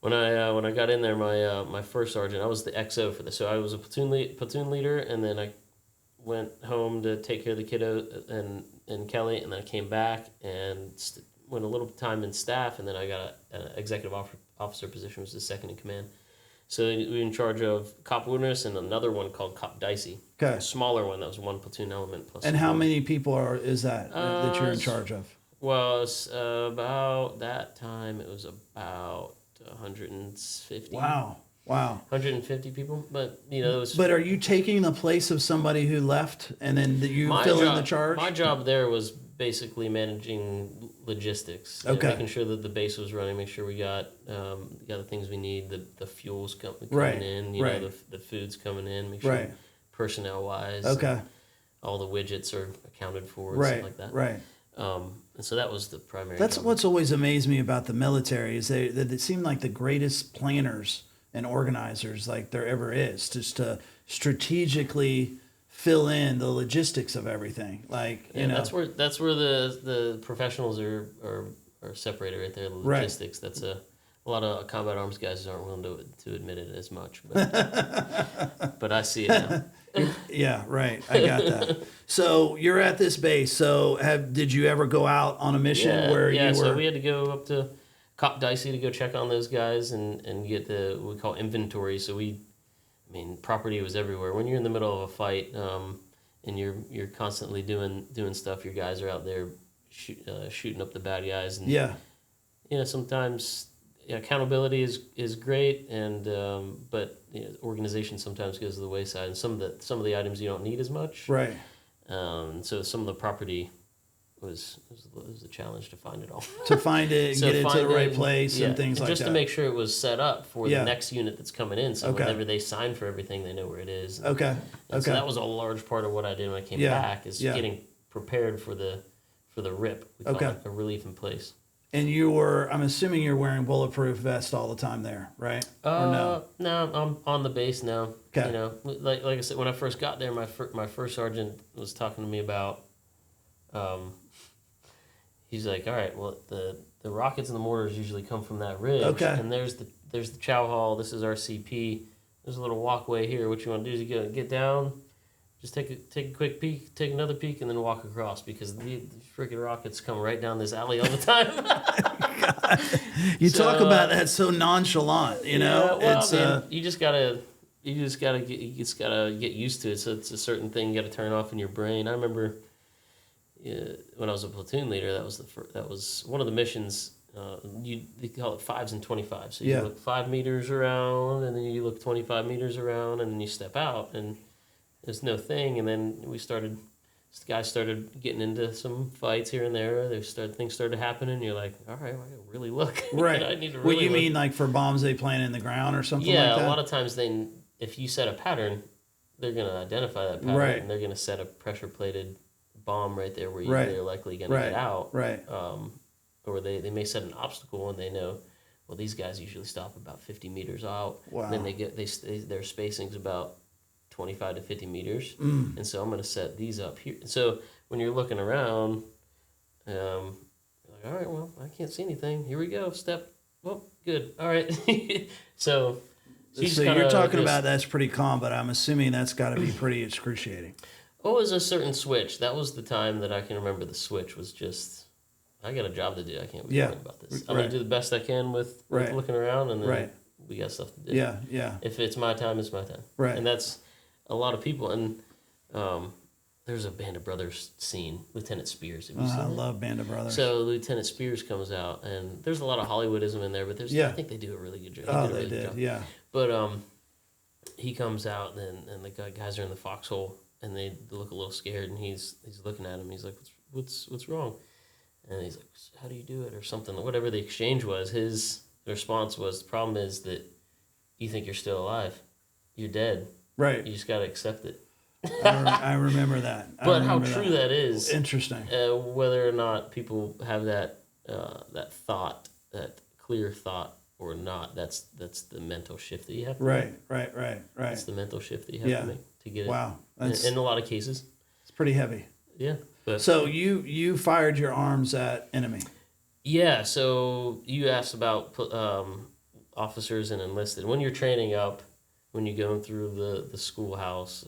when I got in there, my first sergeant, I was the XO for this. So I was a platoon leader, and then I went home to take care of the kiddo and Kelly, and then I came back and went a little time in staff, and then I got an executive officer position, was the second in command. So we were in charge of Cop Wilderness and another one called Cop Dicey. Okay. A smaller one that was one platoon element plus. And how many people is that you're in charge of? Well, it's, about that time, it was about 150. Wow. 150 people, but it was. But are you taking the place of somebody who left, and then you fill in the charge? My job there was basically managing logistics, making sure that the base was running, make sure we got the things we need, the fuels coming in, the food's coming in, make sure personnel wise, all the widgets are accounted for, and stuff like that. Right. And so that was the primary. That's job. what's always amazed me about the military is they seem like the greatest planners and organizers like there ever is, just to strategically fill in the logistics of everything. Like that's where the professionals are separated right there. The logistics. That's a lot of combat arms guys aren't willing to admit it as much, but I see it now. Yeah, right. I got that. So you're at this base. So did you ever go out on a mission where you were? So we had to go up to Cop Dicey to go check on those guys and get what we call inventory. So property was everywhere. When you're in the middle of a fight, and you're constantly doing stuff, your guys are out there shooting up the bad guys. And sometimes accountability is great, and but organization sometimes goes to the wayside, and some of the items you don't need as much. Right. So some of the property was a challenge to find it all. To find it and get it to the right place and things like that. Just to make sure it was set up for the next unit that's coming in. So whenever they sign for everything, they know where it is. Okay. So that was a large part of what I did when I came back, is getting prepared for the RIP. We call it a relief in place. And I'm assuming you're wearing bulletproof vest all the time there, right? Or no? No, I'm on the base now. Okay. Like I said, when I first got there, my first sergeant was talking to me about. He's like, all right, well, the rockets and the mortars usually come from that ridge. Okay. And there's the chow hall. This is our CP. There's a little walkway here. What you want to do is you get down, just take a quick peek, take another peek, and then walk across, because the freaking rockets come right down this alley all the time. You talk about that so nonchalant, Well, it's you just gotta get used to it. So it's a certain thing you got to turn off in your brain. I remember when I was a platoon leader, that was one of the missions. They call it 5s and 25. So you look 5 meters around, and then you look 25 meters around, and then you step out, and there's no thing. And then guys started getting into some fights here and there. Things started happening. You're like, all right, well, I gotta really look. Right. I need to really. What you mean, like for bombs they plant in the ground or something like that? Yeah, a lot of times if you set a pattern, they're gonna identify that pattern, and they're gonna set a pressure plated bomb right there where you're likely gonna get out. Right. Or they may set an obstacle, and they know, well, these guys usually stop about 50 meters out. Wow. Then their spacing's about 25 to 50 meters, and so I'm going to set these up here. So when you're looking around, you're like, all right, well, I can't see anything. Here we go. Step. Well, good. All right. So you're talking about that's pretty calm, but I'm assuming that's got to be pretty excruciating. What was a certain switch? That was the time that I can remember. The switch was just, I got a job to do. I can't be worrying about this. I'm going to do the best I can with looking around, and then we got stuff to do. Yeah. If it's my time, it's my time. Right. And that's a lot of people. And there's a Band of Brothers scene, Lieutenant Spears. Have you seen I that? love Band of Brothers. So Lieutenant Spears comes out, and there's a lot of Hollywoodism in there, but I think they do a really good job. They did. Yeah. But he comes out, and the guys are in the foxhole, and they look a little scared, and he's looking at him. He's like, what's wrong? And he's like, how do you do it, or something? Whatever the exchange was, his response was, the problem is that you think you're still alive. You're dead. Right. You just got to accept it. I remember that. But how true that is. Interesting. Whether or not people have that thought, that clear thought or not, that's the mental shift that you have to make. Right. That's the mental shift that you have to make to get it. Wow. In a lot of cases. It's pretty heavy. Yeah. But, so you fired your arms at enemy. Yeah. So you asked about officers and enlisted. When you're training up, when you're going through the schoolhouse,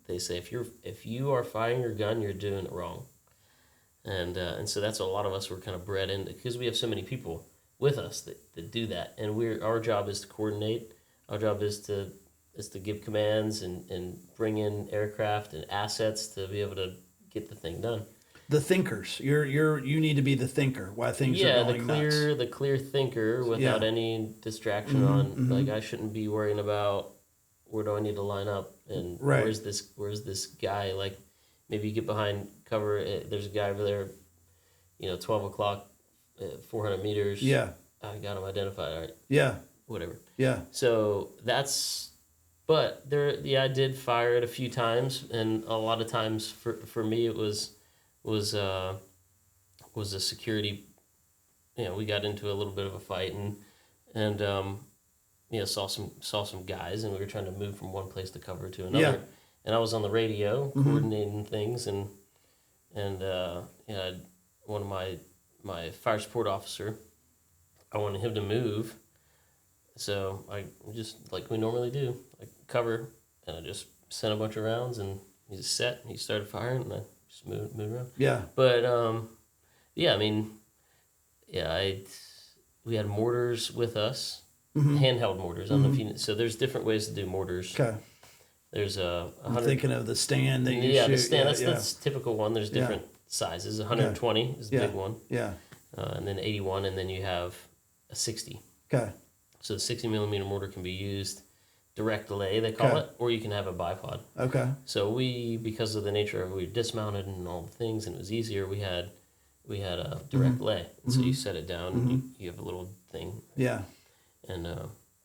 they say if you are firing your gun, you're doing it wrong. And so that's a lot of us were kind of bred into, because we have so many people with us that do that, and our job is to coordinate. Our job is to give commands and bring in aircraft and assets to be able to get the thing done. the thinkers. You need to be the thinker while things are going nuts. The clear thinker without any distraction on. Like I shouldn't be worrying about where do I need to line up and where's this guy. Like maybe you get behind cover. There's a guy over there. 12 o'clock, 400 meters. Yeah, I got him identified. All right. Yeah. Whatever. Yeah. So that's. But I did fire it a few times, and a lot of times for me it was a security. We got into a little bit of a fight, and saw some guys, and we were trying to move from one place to cover to another. Yeah. And I was on the radio coordinating things, and one of my fire support officer, I wanted him to move. So I just, like we normally do, I cover, and I just sent a bunch of rounds, and he just set, and he started firing, and I just moved around. Yeah. But, we had mortars with us, handheld mortars. I don't know if you, so there's different ways to do mortars. Okay. There's I'm thinking of the stand that you shoot. The stand, that's a typical one. There's different sizes. 120 is the big one. Yeah. And then 81, and then you have a 60. Okay. So the 60 millimeter mortar can be used direct lay, they call it, or you can have a bipod. Okay. So because of the nature of we dismounted and all the things, and it was easier, we had a direct lay. And so you set it down, and you have a little thing. Yeah. And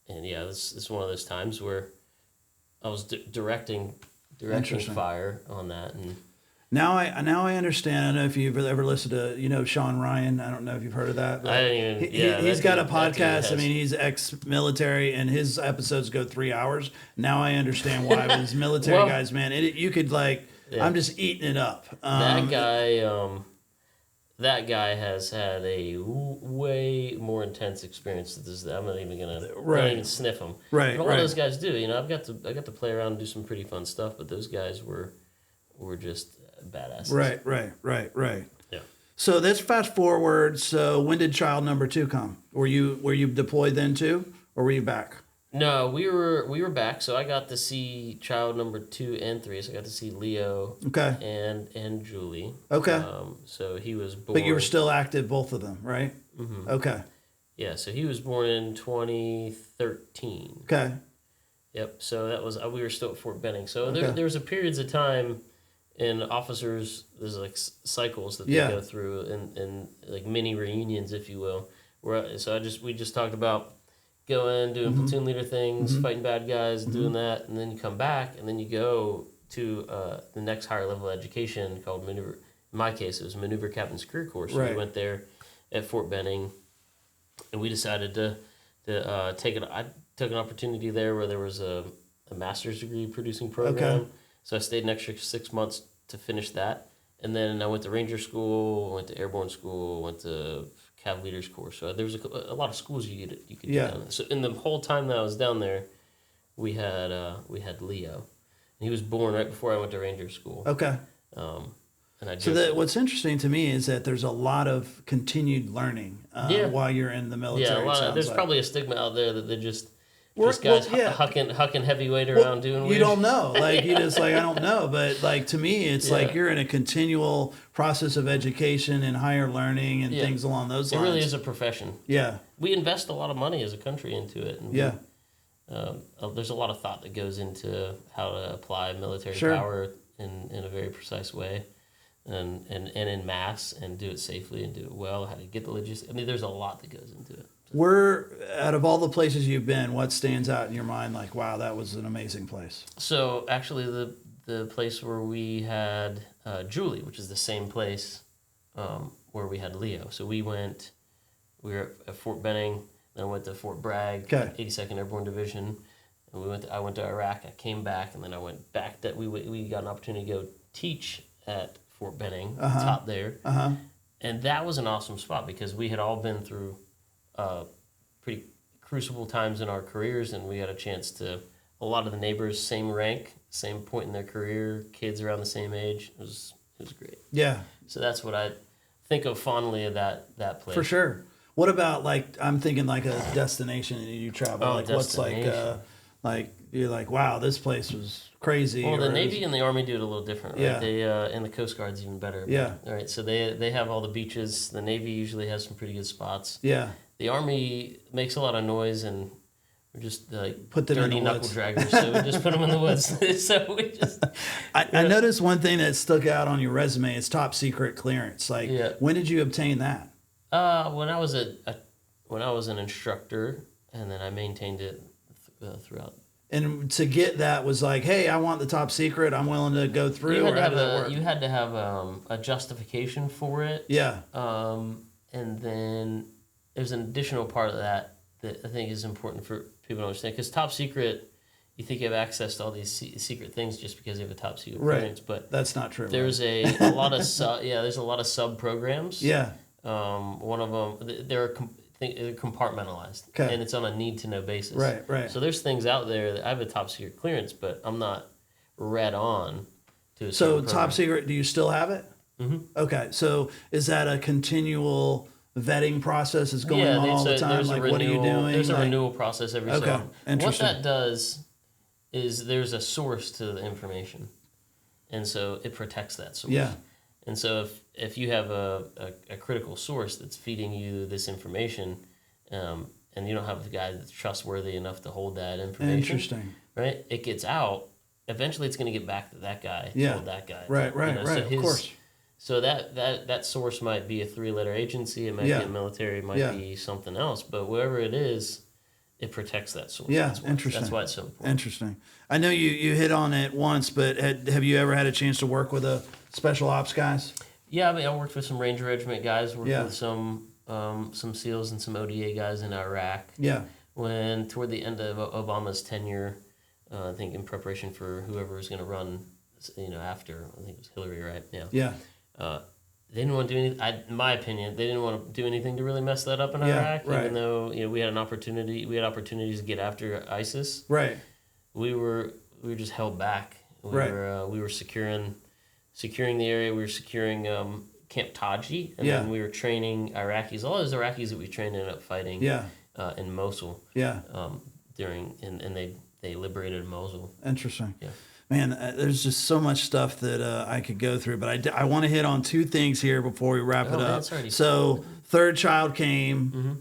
this is one of those times where I was directing fire on that, and. Now I understand. I don't know if you've ever listened to Sean Ryan. I don't know if you've heard of that. But I didn't even. He's got a podcast. I mean, he's ex-military, and his episodes go 3 hours. Now I understand why. With his military guys, man, you could I'm just eating it up. That guy has had a way more intense experience than this. I'm not even gonna even sniff him. Right. But a lot of those guys do. I got to play around and do some pretty fun stuff. But those guys were just badasses. Right. Yeah. So let's fast forward. So when did child number 2 come? Were you deployed then too, or were you back? No, we were back. So I got to see child number 2 and 3. So I got to see Leo. Okay. And Julie. Okay. So he was born. But you were still active, both of them, right? Mm-hmm. Okay. Yeah. So he was born in 2013. Okay. Yep. So that was we were still at Fort Benning. So there was a periods of time. And officers, there's cycles that they go through, and like mini reunions, if you will. We just talked about going, doing platoon leader things, fighting bad guys, doing that, and then you come back, and then you go to the next higher level education called maneuver. In my case, it was Maneuver Captain's Career Course. Right. We went there at Fort Benning, and we decided to take an opportunity there where there was a master's degree producing program. Okay. So I stayed an extra 6 months to finish that. And then I went to Ranger School, went to Airborne School, went to Cav Leaders Course. So there was a lot of schools you could do down there. So in the whole time that I was down there, we had Leo. And he was born right before I went to Ranger School. Okay. What's interesting to me is that there's a lot of continued learning while you're in the military. Yeah, there's probably a stigma out there that they just guys hucking heavyweight around doing weird. You don't know. You just I don't know. But to me, it's you're in a continual process of education and higher learning and things along those lines. It really is a profession. Yeah. We invest a lot of money as a country into it. And there's a lot of thought that goes into how to apply military power in a very precise way. And in mass, and do it safely and do it well, how to get the logistics. I mean, there's a lot that goes into it. Out of all the places you've been, what stands out in your mind wow, that was an amazing place? So actually the place where we had Julie, which is the same place where we had Leo. So we were at Fort Benning, then I went to Fort Bragg, 82nd Airborne Division, and I went to Iraq, I came back, and then I went back. That we got an opportunity to go teach at Fort Benning, top there. Uh-huh. And that was an awesome spot because we had all been through pretty crucible times in our careers, and we had a chance to, a lot of the neighbors, same rank, same point in their career, kids around the same age. It was great. Yeah. So that's what I think of fondly of that place. For sure. What about I'm thinking a destination that you travel? What's Like you're like, wow, this place was crazy. Well, the Navy and the Army do it a little different, right? Yeah. They and the Coast Guard's even better. Yeah. All right, so they have all the beaches. The Navy usually has some pretty good spots. Yeah. The Army makes a lot of noise, and we're just like put them dirty in the knuckle woods. draggers. So we just put them in the woods. So we just. I noticed one thing that stuck out on your resume is top secret clearance. Like, when did you obtain that? When I was when I was an instructor, and then I maintained it throughout. And to get that was like, hey, I want the top secret. I'm willing to go through. You had, You had to have a justification for it. Yeah. And then there's an additional part of that I think is important for people to understand. Because top secret, you think you have access to all these secret things just because you have a top secret clearance, but that's not true. There's right? a lot of there's a lot of sub programs. Yeah. One of them, they're compartmentalized, and it's on a need to know basis. Right. So there's things out there that I have a top secret clearance, but I'm not read on to a So program. top secret, do you still have it? Mm-hmm. Okay, so is that a continual vetting process is going on all the time? Like, what are you doing? There's a renewal process every so often. Interesting. What that does is there's a source to the information, and so it protects that source. Yeah. And so if you have a critical source that's feeding you this information, and you don't have a guy that's trustworthy enough to hold that information, interesting, right? It gets out. Eventually, it's going to get back to that guy. Yeah. Told that guy. Right. So of course. So that source might be a 3-letter agency. It might be a military. It might be something else. But wherever it is, it protects that source. Yeah, interesting. That's why it's so important. Interesting. I know you hit on it once, but have you ever had a chance to work with a special ops guys? Yeah, I mean, I worked with some Ranger Regiment guys. Worked with some SEALs and some ODA guys in Iraq. Yeah. When toward the end of Obama's tenure, I think in preparation for whoever was going to run, after, I think it was Hillary, right? Yeah. Yeah. They didn't want to do anything. In my opinion, they didn't want to do anything to really mess that up in Iraq. Right. Even though we had opportunities to get after ISIS. Right. We were just held back. We were securing the area. We were securing Camp Taji, and then we were training Iraqis. All those Iraqis that we trained ended up fighting. In Mosul. Yeah. And they liberated Mosul. Interesting. Yeah. Man, there's just so much stuff that I could go through, but I want to hit on two things here before we wrap it up. So, third child came. Mm-hmm.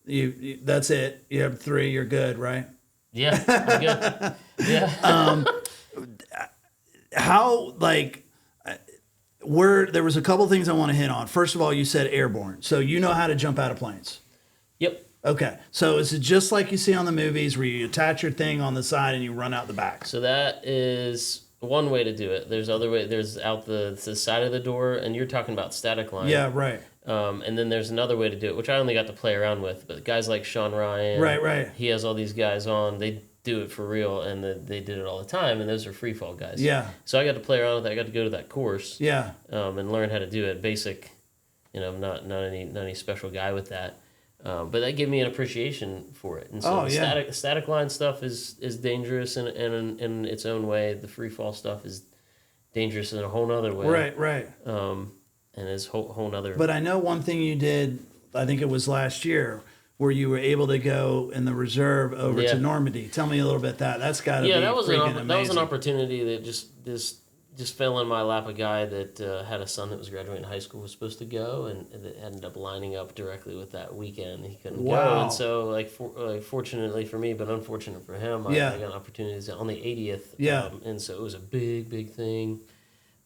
You that's it. You have 3. You're good, right? Yeah, I'm good. Yeah. How there was a couple things I want to hit on. First of all, you said airborne, so you know how to jump out of planes. Yep. Okay, so is it just like you see on the movies where you attach your thing on the side and you run out the back? So that is one way to do it. There's other way. There's out the side of the door, and you're talking about static line. Yeah, right. And then there's another way to do it, which I only got to play around with. But guys like Sean Ryan, right. He has all these guys on. They do it for real, and they did it all the time. And those are free fall guys. Yeah. So I got to play around with that. I got to go to that course. Yeah. And learn how to do it. Basic. I'm not any special guy with that. But that gave me an appreciation for it. And so static line stuff is dangerous in its own way. The free fall stuff is dangerous in a whole nother way. Right. And is whole nother. But I know one thing you did, I think it was last year, where you were able to go in the reserve over to Normandy. Tell me a little bit that's got to be that was amazing. That was an opportunity that just fell in my lap. A guy that had a son that was graduating high school was supposed to go, and it ended up lining up directly with that weekend. He couldn't go, and so fortunately for me, but unfortunate for him, I got opportunities on the 80th. And so it was a big thing.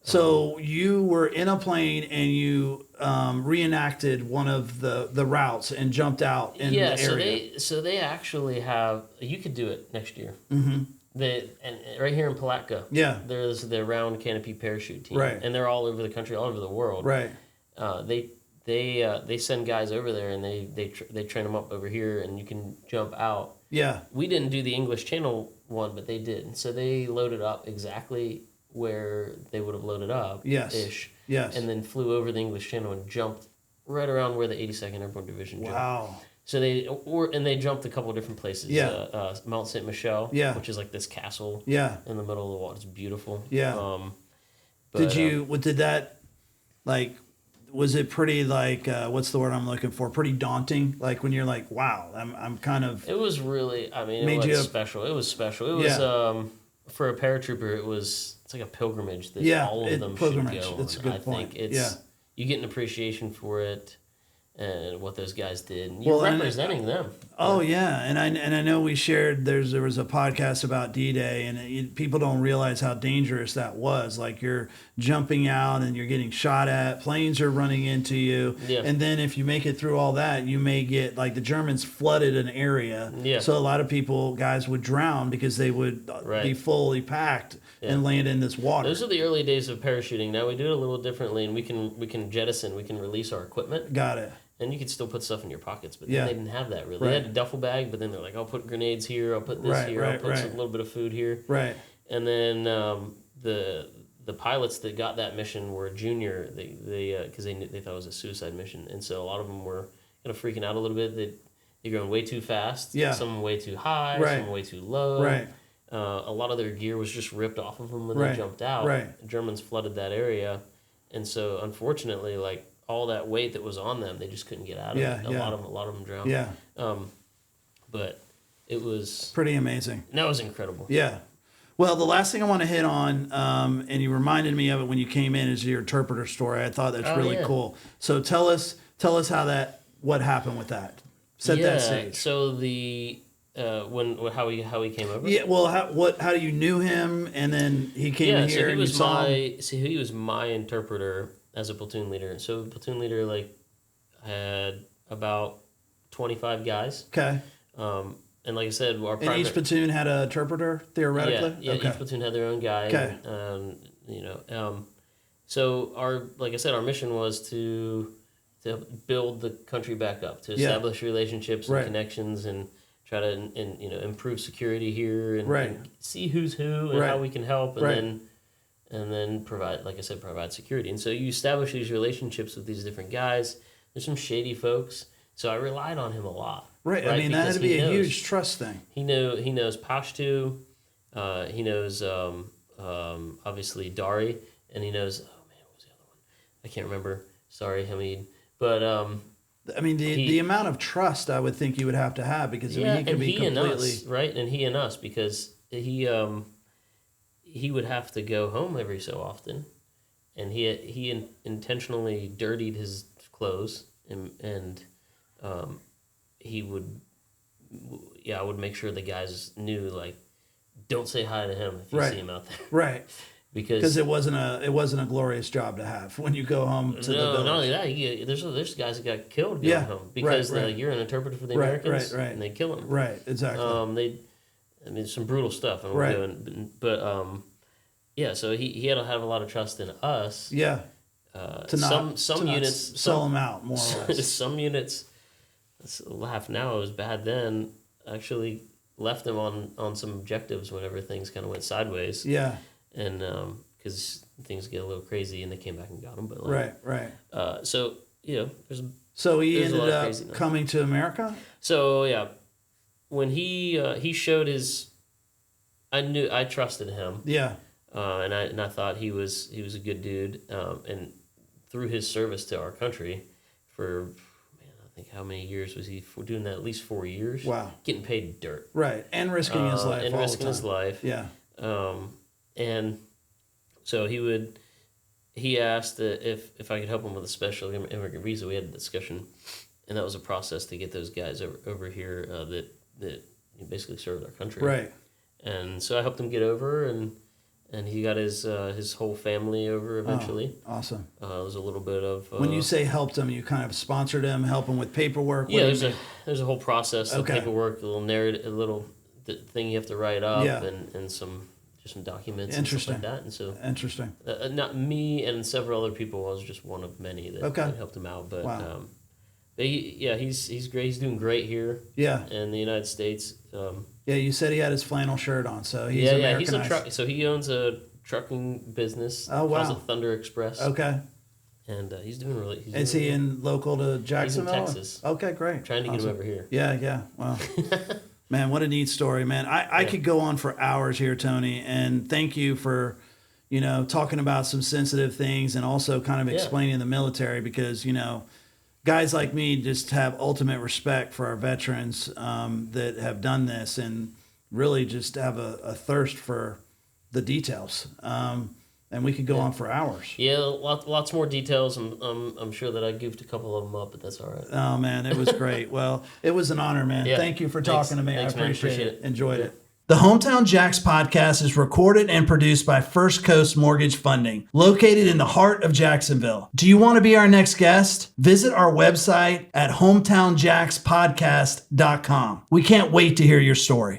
So you were in a plane and you reenacted one of the routes and jumped out in the area. So they actually have. You could do it next year. Mm-hmm. And right here in Palatka, there's the round canopy parachute team, and they're all over the country, all over the world. Right. They send guys over there, and they train them up over here, and you can jump out. Yeah. We didn't do the English Channel one, but they did. So they loaded up exactly where they would have loaded up. Yes. And then flew over the English Channel and jumped right around where the 82nd Airborne Division jumped. Wow. So they jumped a couple of different places. Mount Saint Michel, which is like this castle. In the middle of the water. It's beautiful. Yeah. Did that was it pretty like what's the word I'm looking for? Pretty daunting. Like when you're like, wow, I'm kind of. It was really. I mean, it was special. It was special. It was for a paratrooper. It's like a pilgrimage that all of them should go on. That's a good point. I think you get an appreciation for it. And what those guys did, and you're representing them. Oh yeah, and I know we shared. There was a podcast about D-Day, and people don't realize how dangerous that was. Like you're jumping out and you're getting shot at. Planes are running into you, and then if you make it through all that, you may get like the Germans flooded an area. So a lot of guys would drown because they would be fully packed and land in this water. Those are the early days of parachuting. Now we do it a little differently, and we can release our equipment. Got it. And you could still put stuff in your pockets, but then they didn't have that really. They had a duffel bag, but then they're like, I'll put grenades here, I'll put this here, I'll put a little bit of food here. Right. And then the pilots that got that mission were junior, because they thought it was a suicide mission, and so a lot of them were kind of freaking out a little bit that they're going way too fast, some way too high, some way too low. Right. A lot of their gear was just ripped off of them when they jumped out. Right. The Germans flooded that area, and so unfortunately, like, all that weight that was on them, they just couldn't get out of it. A lot of them drowned. Yeah. But it was pretty amazing. That was incredible. Yeah. Well, the last thing I want to hit on, and you reminded me of it when you came in, is your interpreter story. I thought that's really cool. So tell us what happened with that. Set that stage. So how he came over. Yeah. Well, how you knew him, and then he came here. He was my interpreter as a platoon leader. So the platoon leader had about 25 guys. Okay. And like I said, each platoon had an interpreter theoretically. Yeah. Each platoon had their own guy. Okay. So our mission was to build the country back up, to establish relationships and connections, and try to improve security here, and see who's who and how we can help, and then provide, like I said, provide security. And so you establish these relationships with these different guys. There's some shady folks, so I relied on him a lot. Right. I mean, that had to be a huge trust thing. He knows Pashto. He knows obviously Dari, and he knows what was the other one? I can't remember. Sorry, Hamid. But I mean, the amount of trust I would think you would have to have, because he could be completely and us, right, and he and us, because he would have to go home every so often, and he intentionally dirtied his clothes, and he would, I would make sure the guys knew, like, don't say hi to him if you see him out there, right? Because it wasn't a glorious job to have when you go home to the village. Not only that, there's guys that got killed going home because you're an interpreter for the Americans, and they kill them. Right, exactly. Some brutal stuff. So he had to have a lot of trust in us. Yeah. Some units sell them out more or less. Some units, laugh now, it was bad then. Actually left them on some objectives whenever things kind of went sideways. Yeah. And because things get a little crazy, and they came back and got them. But so he ended up coming to America. So when he showed his, I trusted him. Yeah. And I thought he was a good dude. And through his service to our country for, I think how many years was he doing that? At least 4 years. Wow. Getting paid dirt. Right. And risking his life. And risking his life. Yeah. And so he asked if I could help him with a special immigrant visa. We had a discussion, and that was a process to get those guys over here that basically served our country. Right. And so I helped him get over, and he got his whole family over eventually. Oh, awesome. It was a little bit of... when you say helped him, you kind of sponsored him, help him with paperwork? Yeah, there's a whole process of paperwork, a little narrative, a little thing you have to write up, and some documents and stuff like that. And so interesting. Not me and several other people. I was just one of many that helped him out. But wow. He's great. He's doing great here. Yeah. In the United States. You said he had his flannel shirt on, so he's Americanized. He's a truck. So he owns a trucking business. Oh wow. Calls it Thunder Express. Okay. And he's doing really. Is he in local to Jacksonville? He's in Texas. Okay, great. Trying to get him over here. Yeah. Wow. Man, what a neat story, man. I could go on for hours here, Tony, and thank you for, talking about some sensitive things and also kind of explaining the military because, guys like me just have ultimate respect for our veterans that have done this and really just have a thirst for the details. And we could go on for hours. Yeah, lots more details. I'm sure that I goofed a couple of them up, but that's all right. Oh, man, it was great. Well, it was an honor, man. Yeah. Thank you for talking to me. Thanks, I appreciate it. Enjoyed Yeah. it. The Hometown Jax podcast is recorded and produced by First Coast Mortgage Funding, located in the heart of Jacksonville. Do you want to be our next guest? Visit our website at hometownjaxpodcast.com. We can't wait to hear your story.